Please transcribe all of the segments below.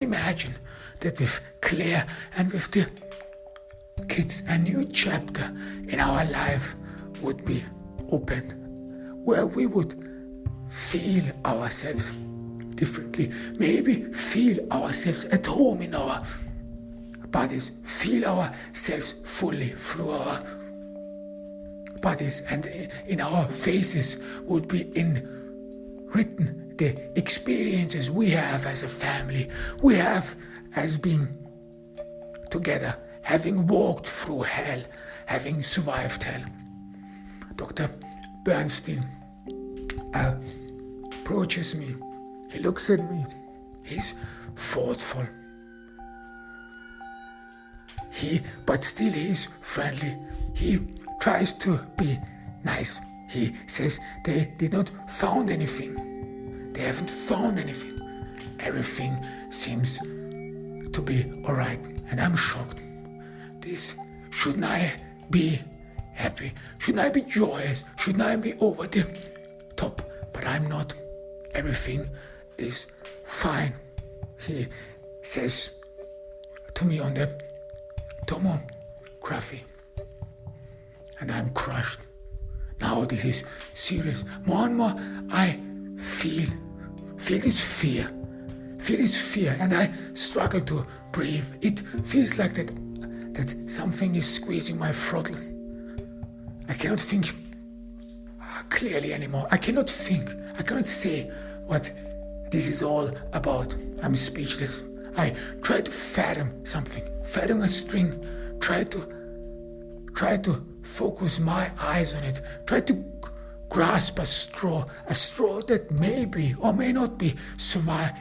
imagine that with Claire and with the kids, a new chapter in our life would be opened, where we would feel ourselves differently, maybe feel ourselves at home in our bodies, feel ourselves fully through our bodies, and in our faces would be written the experiences we have as a family, we have as being together, having walked through hell, having survived hell. Dr. Bernstein approaches me, he looks at me, he's thoughtful, but still he's friendly, he tries to be nice. He says they did not found anything. They haven't found anything. Everything seems to be alright. And I'm shocked. Shouldn't I be happy? Shouldn't I be joyous? Shouldn't I be over the top? But I'm not. Everything is fine. He says to me on the tomography. And I'm crushed. Now this is serious. More and more I feel this fear, and I struggle to breathe. It feels like that something is squeezing my throttle. I cannot think clearly anymore. I cannot say what this is all about. I'm speechless. I try to fathom something, fathom a string, try to focus my eyes on it, try to grasp a straw that maybe or may not be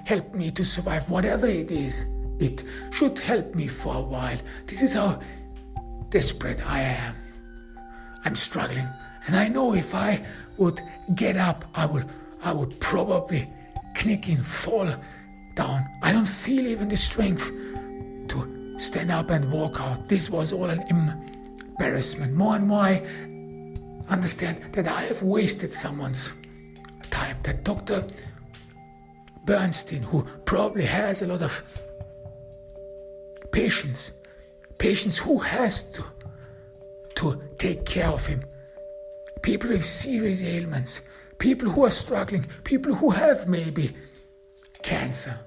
help me to survive whatever it is. It should help me for a while. This is how desperate I am. I'm struggling, and I know if I would get up, I would probably fall down. I don't feel even the strength to stand up and walk out. This was all an embarrassment. More and more I understand that I have wasted someone's time, that Dr. Bernstein, who probably has a lot of patience who has to take care of him, people with serious ailments, people who are struggling, people who have maybe cancer,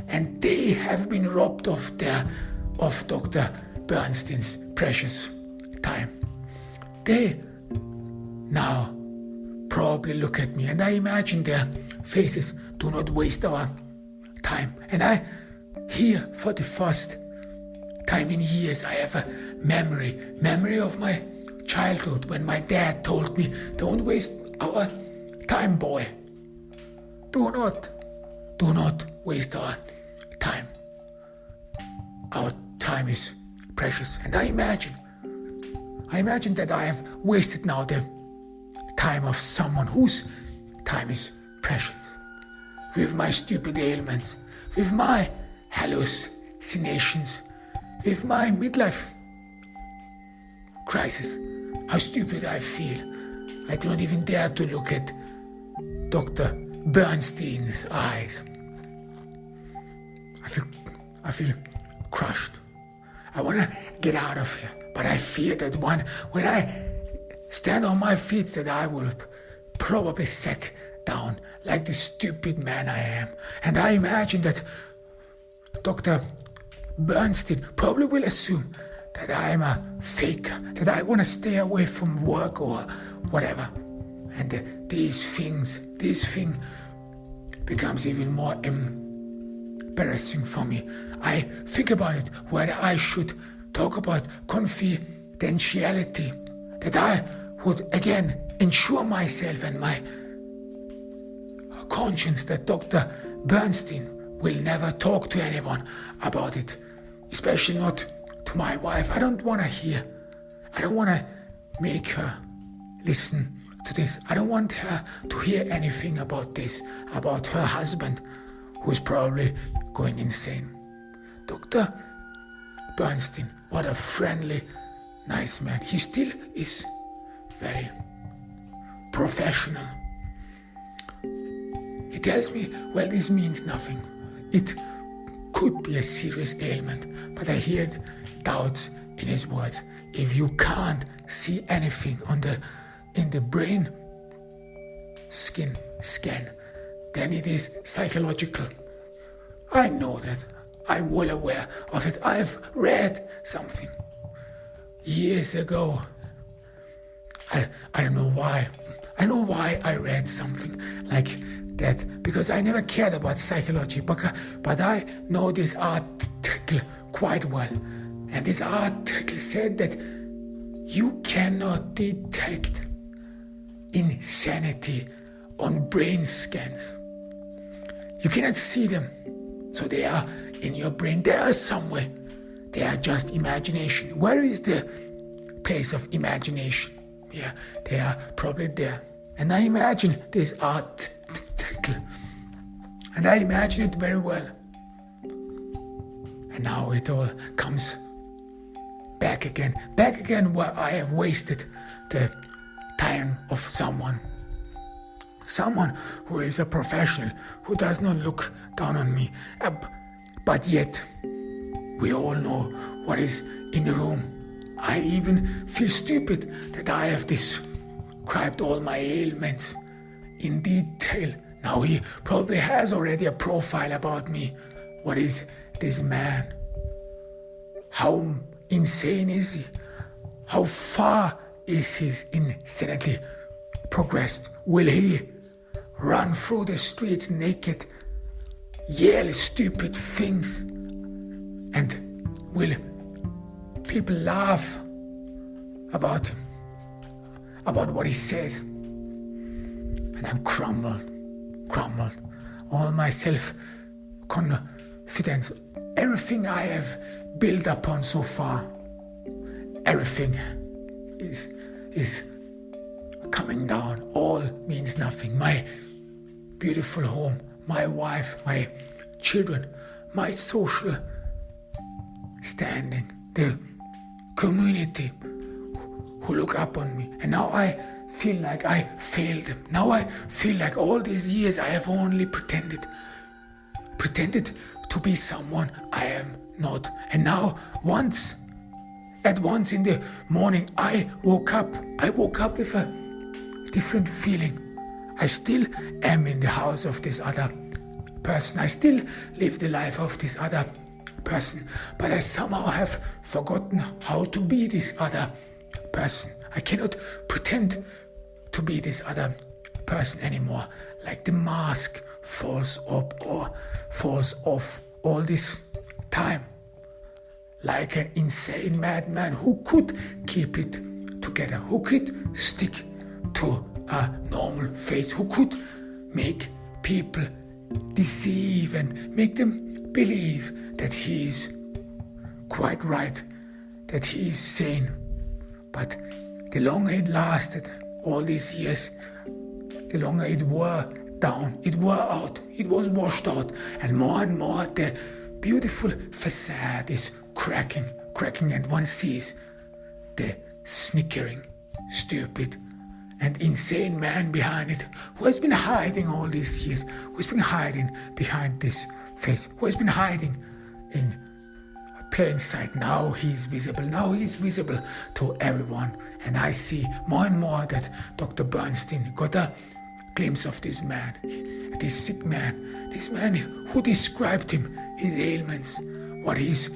and they have been robbed of Dr. Bernstein's precious time. They now probably look at me, and I imagine their faces. Do not waste our time. And I hear for the first time in years, I have a memory of my childhood when my dad told me, don't waste our time, boy. Do not waste our time. Our time is precious. And I imagine that I have wasted now the time of someone whose time is precious. With my stupid ailments, with my hallucinations, with my midlife crisis. How stupid I feel. I do not even dare to look at Dr. Bernstein's eyes. I feel crushed. I want to get out of here, but I fear that when I stand on my feet, that I will probably sack down like the stupid man I am. And I imagine that Dr. Bernstein probably will assume that I am a faker, that I want to stay away from work or whatever. And these things becomes even more embarrassing for me. I think about it, whether I should talk about confidentiality, that I would again ensure myself and my conscience that Dr. Bernstein will never talk to anyone about it, especially not to my wife. I don't want to make her listen to this. I don't want her to hear anything about this, about her husband, who is probably going insane. Dr. Bernstein, what a friendly, nice man. He still is very professional. He tells me, well, this means nothing. It could be a serious ailment, but I hear doubts in his words. If you can't see anything in the brain scan, then it is psychological. I know that. I'm well aware of it. I've read something years ago. I don't know why. I know why I read something like that, because I never cared about psychology, but I know this article quite well. And this article said that you cannot detect insanity on brain scans. You cannot see them. So they are in your brain. They are somewhere. They are just imagination. Where is the place of imagination? Yeah, they are probably there. And I imagine this article. And I imagine it very well. And now it all comes back again where I have wasted the time of someone who is a professional, who does not look down on me. But yet, we all know what is in the room. I even feel stupid that I have described all my ailments in detail. Now he probably has already a profile about me. What is this man? How insane is he? How far is his insanity progressed? Will he run through the streets naked, yell stupid things, and will people laugh about him, about what he says? And I'm crumbled. All my self-confidence, everything I have built upon so far, everything is coming down. All means nothing. My beautiful home, my wife, my children, my social standing, the community who look up on me. And now I feel like I failed them. Now I feel like all these years I have only pretended to be someone I am not. And now at once in the morning I woke up with a different feeling. I still am in the house of this other person. I still live the life of this other person, but I somehow have forgotten how to be this other person. I cannot pretend to be this other person anymore. Like the mask falls up or falls off all this time. Like an insane madman who could keep it together, who could stick to a normal face, who could make people deceive and make them believe that he is quite right, that he is sane. But the longer it lasted, all these years, the longer it wore down, it wore out, it was washed out, and more the beautiful facade is cracking, and one sees the snickering, stupid and insane man behind it, who has been hiding all these years, who has been hiding behind this face, who has been hiding in plain sight. Now he's visible to everyone. And I see more and more that Dr. Bernstein got a glimpse of this man, this sick man, this man who described him, his ailments, what he's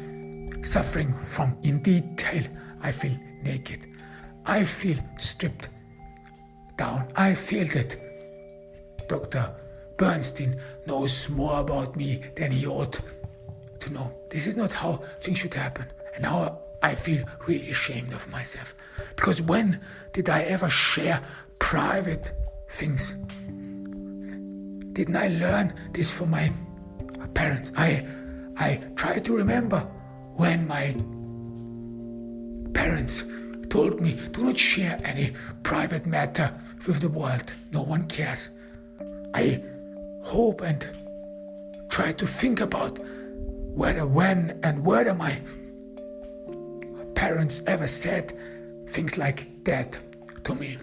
suffering from in detail. I feel naked. I feel stripped down. I feel that Dr. Bernstein knows more about me than he ought to know. This is not how things should happen. And now I feel really ashamed of myself. Because when did I ever share private things? Didn't I learn this from my parents? I try to remember when my parents told me, do not share any private matter with the world. No one cares. I hope and try to think about whether, when, and whether my parents ever said things like that to me.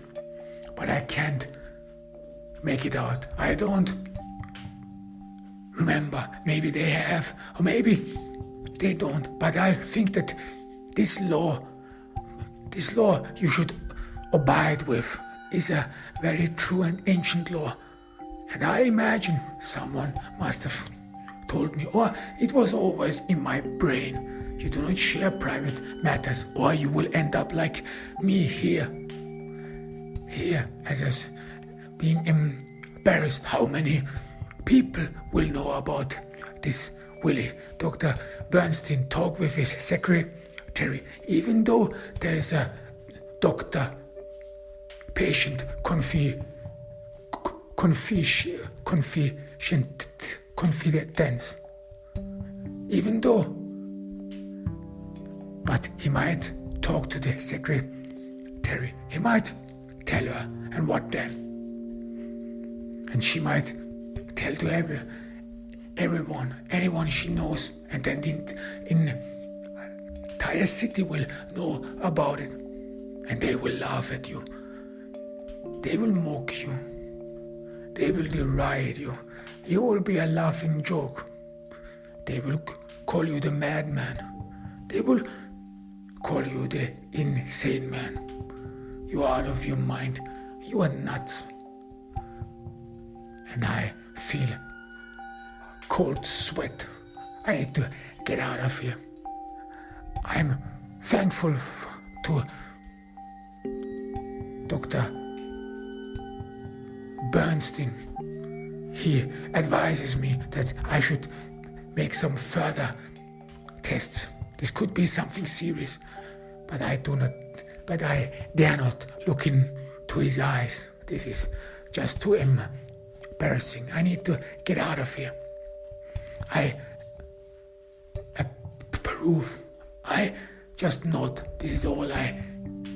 But I can't make it out. I don't remember. Maybe they have, or maybe they don't. But I think that this law you should abide with, is a very true and ancient law. And I imagine someone must have told me, or it was always in my brain, you do not share private matters, or you will end up like me here, as being embarrassed. How many people will know about this Willie? Dr. Bernstein talked with his secretary, even though there is a doctor-patient confidence, even though, but he might talk to the secretary, he might tell her, and what then? And she might tell to anyone she knows, and then the entire city will know about it, and they will laugh at you, they will mock you, they will deride you, you will be a laughing joke, they will call you the madman, they will call you the insane man, you are out of your mind, you are nuts. And I feel cold sweat. I need to get out of here. I'm thankful to Dr. Bernstein. He advises me that I should make some further tests. This could be something serious, but I dare not look into his eyes. This is just too embarrassing. I need to get out of here. I approve. I just nod. This is all I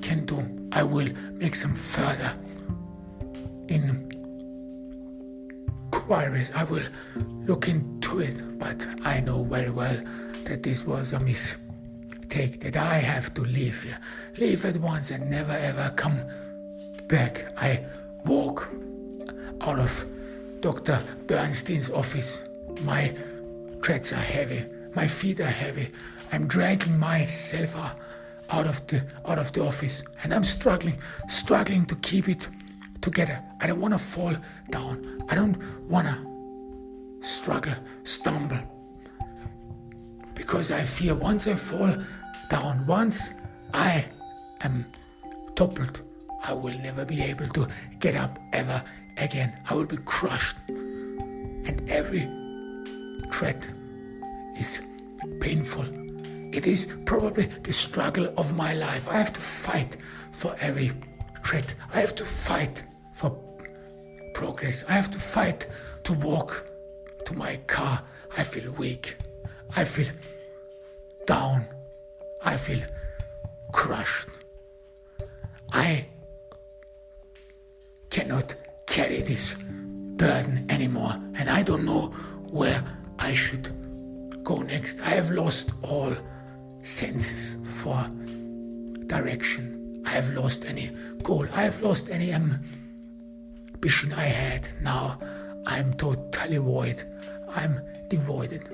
can do. I will make some further inquiries. I will look into it, but I know very well that this was a mistake, that I have to leave here. Leave at once and never ever come back. I walk out of Dr. Bernstein's office. My treads are heavy, my feet are heavy. I'm dragging myself out of the office, and I'm struggling to keep it together. I don't want to fall down. I don't want to stumble, because I fear once I fall down, once I am toppled, I will never be able to get up ever again. I will be crushed, and every tread is painful. It is probably the struggle of my life. I have to fight for every tread. I have to fight for progress. I have to fight to walk to my car. I feel weak. I feel down. I feel crushed. I cannot carry this burden anymore, and I don't know where I should go next. I have lost all senses for direction. I have lost any goal. I have lost any ambition I had. Now I'm totally void. I'm devoid.